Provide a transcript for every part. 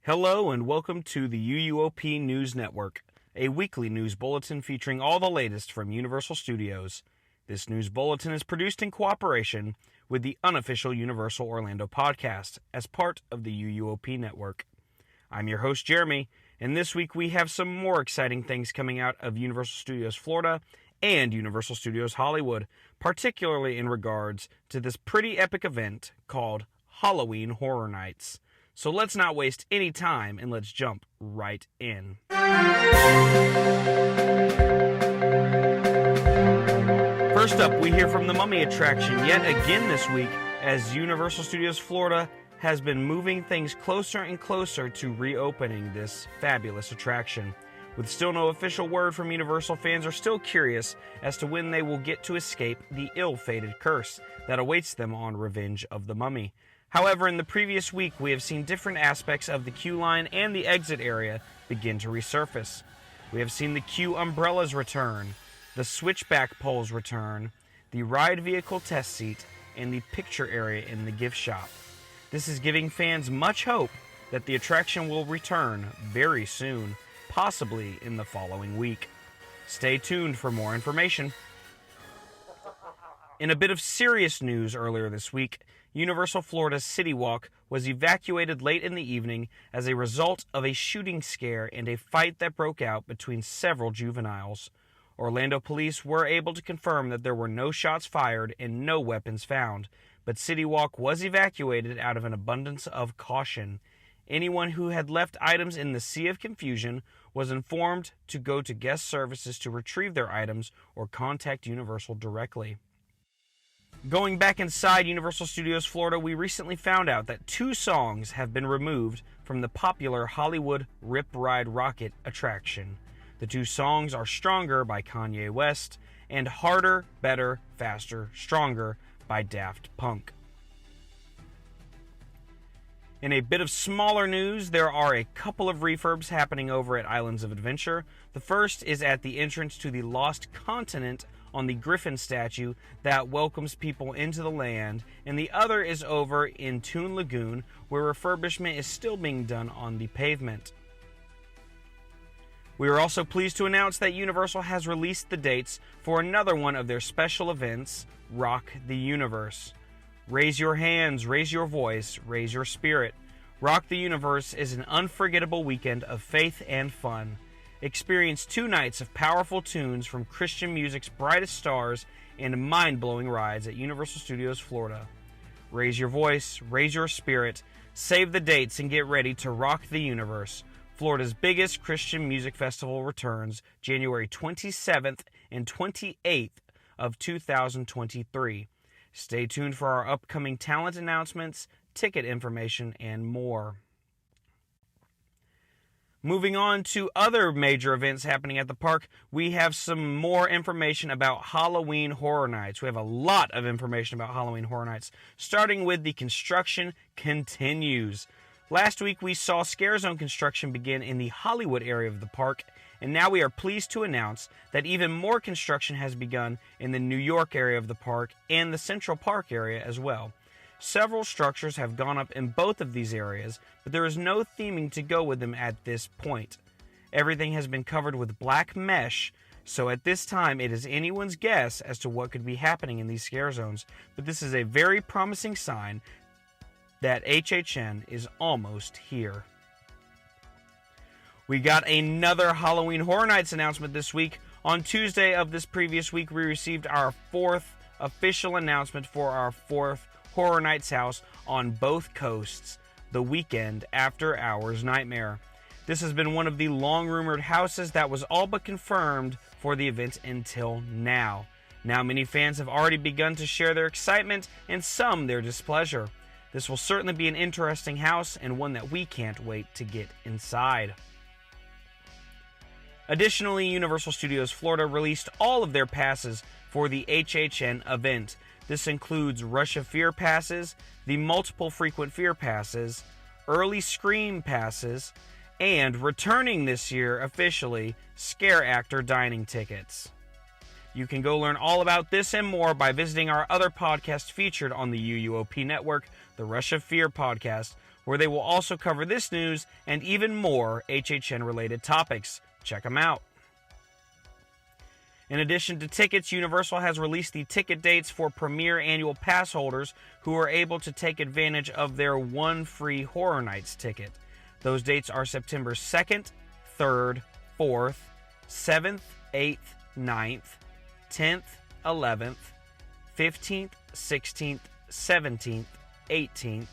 Hello and welcome to the UUOP News Network, a weekly news bulletin featuring all the latest from Universal Studios. This news bulletin is produced in cooperation with the unofficial Universal Orlando podcast as part of the UUOP network. I'm your host, Jeremy, and this week we have some more exciting things coming out of Universal Studios Florida and Universal Studios Hollywood, particularly in regards to this pretty epic event called Halloween Horror Nights. So let's not waste any time and let's jump right in. First up, we hear from the Mummy attraction yet again this week as Universal Studios Florida has been moving things closer and closer to reopening this fabulous attraction. With still no official word from Universal, fans are still curious as to when they will get to escape the ill-fated curse that awaits them on Revenge of the Mummy. However, in the previous week, we have seen different aspects of the queue line and the exit area begin to resurface. We have seen the queue umbrellas return, the switchback poles return, the ride vehicle test seat, and the picture area in the gift shop. This is giving fans much hope that the attraction will return very soon, possibly in the following week. Stay tuned for more information. In a bit of serious news earlier this week, Universal Florida's City Walk was evacuated late in the evening as a result of a shooting scare and a fight that broke out between several juveniles. Orlando police were able to confirm that there were no shots fired and no weapons found, but City Walk was evacuated out of an abundance of caution. Anyone who had left items in the sea of confusion was informed to go to guest services to retrieve their items or contact Universal directly. Going back inside Universal Studios Florida, we recently found out that 2 songs have been removed from the popular Hollywood Rip Ride Rocket attraction. The 2 songs are Stronger by Kanye West and Harder, Better, Faster, Stronger by Daft Punk. In a bit of smaller news, there are a couple of refurbs happening over at Islands of Adventure. The first is at the entrance to the Lost Continent on the Griffin statue that welcomes people into the land, and the other is over in Toon Lagoon, where refurbishment is still being done on the pavement. We are also pleased to announce that Universal has released the dates for another one of their special events, Rock the Universe. Raise your hands, raise your voice, raise your spirit. Rock the Universe is an unforgettable weekend of faith and fun. Experience 2 nights of powerful tunes from Christian music's brightest stars and mind-blowing rides at Universal Studios Florida. Raise your voice, raise your spirit, save the dates, and get ready to rock the universe. Florida's biggest Christian music festival returns January 27th and 28th of 2023. Stay tuned for our upcoming talent announcements, ticket information, and more. Moving on to other major events happening at the park, we have some more information about Halloween Horror Nights. We have a lot of information about Halloween Horror Nights, starting with the construction continues. Last week we saw Scare Zone construction begin in the Hollywood area of the park, and now we are pleased to announce that even more construction has begun in the New York area of the park and the Central Park area as well. Several structures have gone up in both of these areas, but there is no theming to go with them at this point. Everything has been covered with black mesh, so at this time it is anyone's guess as to what could be happening in these scare zones, but this is a very promising sign that HHN is almost here. We got another Halloween Horror Nights announcement this week. On Tuesday of this previous week, we received our 4th official announcement for our 4th Horror Nights house on both coasts, the Weekend After Hours Nightmare. This has been one of the long-rumored houses that was all but confirmed for the event until now. Now many fans have already begun to share their excitement and some their displeasure. This will certainly be an interesting house and one that we can't wait to get inside. Additionally, Universal Studios Florida released all of their passes for the HHN event. This includes Rush of Fear passes, the multiple frequent fear passes, early Scream passes, and returning this year officially, Scare Actor dining tickets. You can go learn all about this and more by visiting our other podcast featured on the UUOP network, the Rush of Fear podcast, where they will also cover this news and even more HHN-related topics. Check them out. In addition to tickets, Universal has released the ticket dates for Premier Annual Pass holders who are able to take advantage of their one free Horror Nights ticket. Those dates are September 2nd, 3rd, 4th, 7th, 8th, 9th, 10th, 11th, 15th, 16th, 17th, 18th,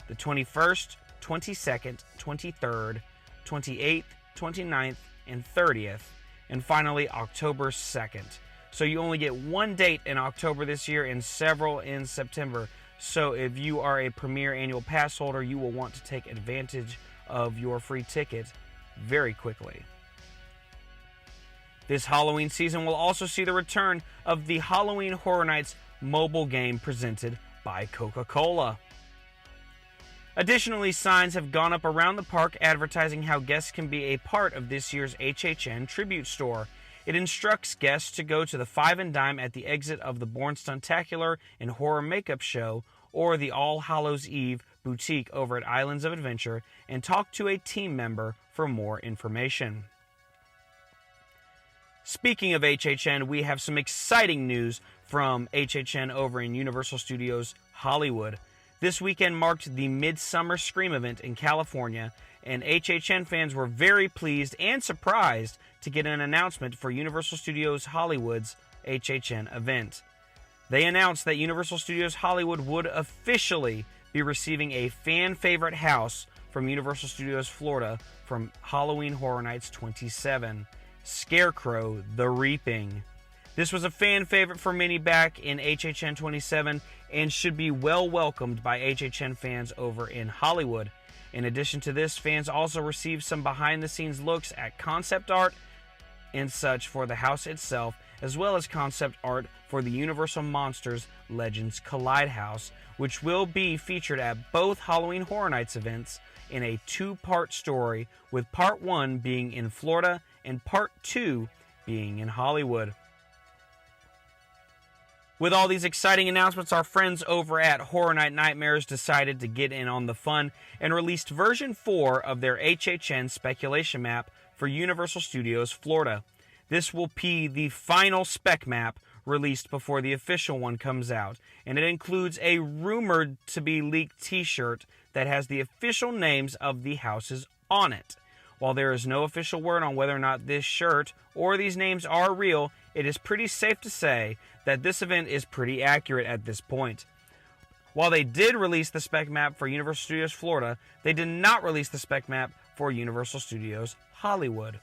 the 21st, 22nd, 23rd, 28th, 29th, and 30th, and finally October 2nd. So you only get one date in October this year and several in September. So if you are a Premier Annual Pass holder, you will want to take advantage of your free ticket very quickly. This Halloween season will also see the return of the Halloween Horror Nights mobile game presented by Coca-Cola. Additionally, signs have gone up around the park advertising how guests can be a part of this year's HHN Tribute Store. It instructs guests to go to the Five and Dime at the exit of the Bourne Stuntacular and Horror Makeup Show or the All Hallows Eve boutique over at Islands of Adventure and talk to a team member for more information. Speaking of HHN, we have some exciting news from HHN over in Universal Studios Hollywood. This weekend marked the Midsummer Scream event in California, and HHN fans were very pleased and surprised to get an announcement for Universal Studios Hollywood's HHN event. They announced that Universal Studios Hollywood would officially be receiving a fan-favorite house from Universal Studios Florida from Halloween Horror Nights 27, Scarecrow the Reaping. This was a fan favorite for many back in HHN 27 and should be well welcomed by HHN fans over in Hollywood. In addition to this, fans also received some behind-the-scenes looks at concept art and such for the house itself, as well as concept art for the Universal Monsters Legends Collide house, which will be featured at both Halloween Horror Nights events in a two-part story, with Part 1 being in Florida and Part 2 being in Hollywood. With all these exciting announcements, our friends over at Horror Night Nightmares decided to get in on the fun and released version 4 of their HHN speculation map for Universal Studios Florida. This will be the final spec map released before the official one comes out, and it includes a rumored to be leaked t-shirt that has the official names of the houses on it. While there is no official word on whether or not this shirt or these names are real, it is pretty safe to say that this event is pretty accurate at this point. While they did release the spec map for Universal Studios Florida, they did not release the spec map for Universal Studios Hollywood.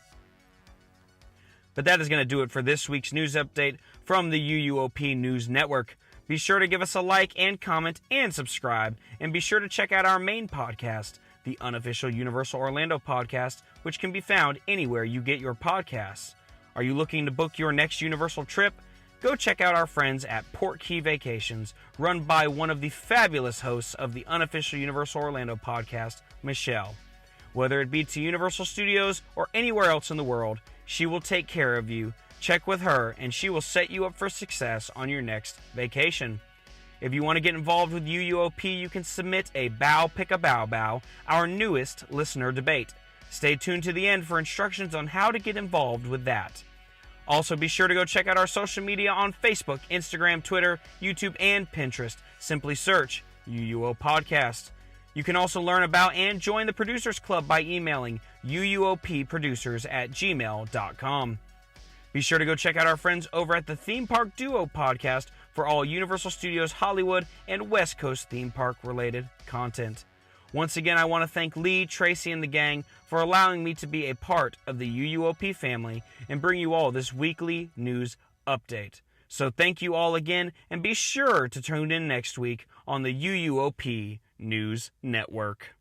But that is going to do it for this week's news update from the UUOP News Network. Be sure to give us a like and comment and subscribe, and be sure to check out our main podcast, the unofficial Universal Orlando podcast, which can be found anywhere you get your podcasts. Are you looking to book your next Universal trip? Go check out our friends at Port Key Vacations, run by one of the fabulous hosts of the unofficial Universal Orlando podcast, Michelle. Whether it be to Universal Studios or anywhere else in the world, she will take care of you. Check with her, and she will set you up for success on your next vacation. If you want to get involved with UUOP, you can submit a Bow Pick a Bow Bow, our newest listener debate. Stay tuned to the end for instructions on how to get involved with that. Also, be sure to go check out our social media on Facebook, Instagram, Twitter, YouTube, and Pinterest. Simply search UUO Podcast. You can also learn about and join the Producers Club by emailing uuopproducers@gmail.com. Be sure to go check out our friends over at the Theme Park Duo Podcast for all Universal Studios Hollywood and West Coast theme park related content. Once again, I want to thank Lee, Tracy, and the gang for allowing me to be a part of the UUOP family and bring you all this weekly news update. So thank you all again, and be sure to tune in next week on the UUOP News Network.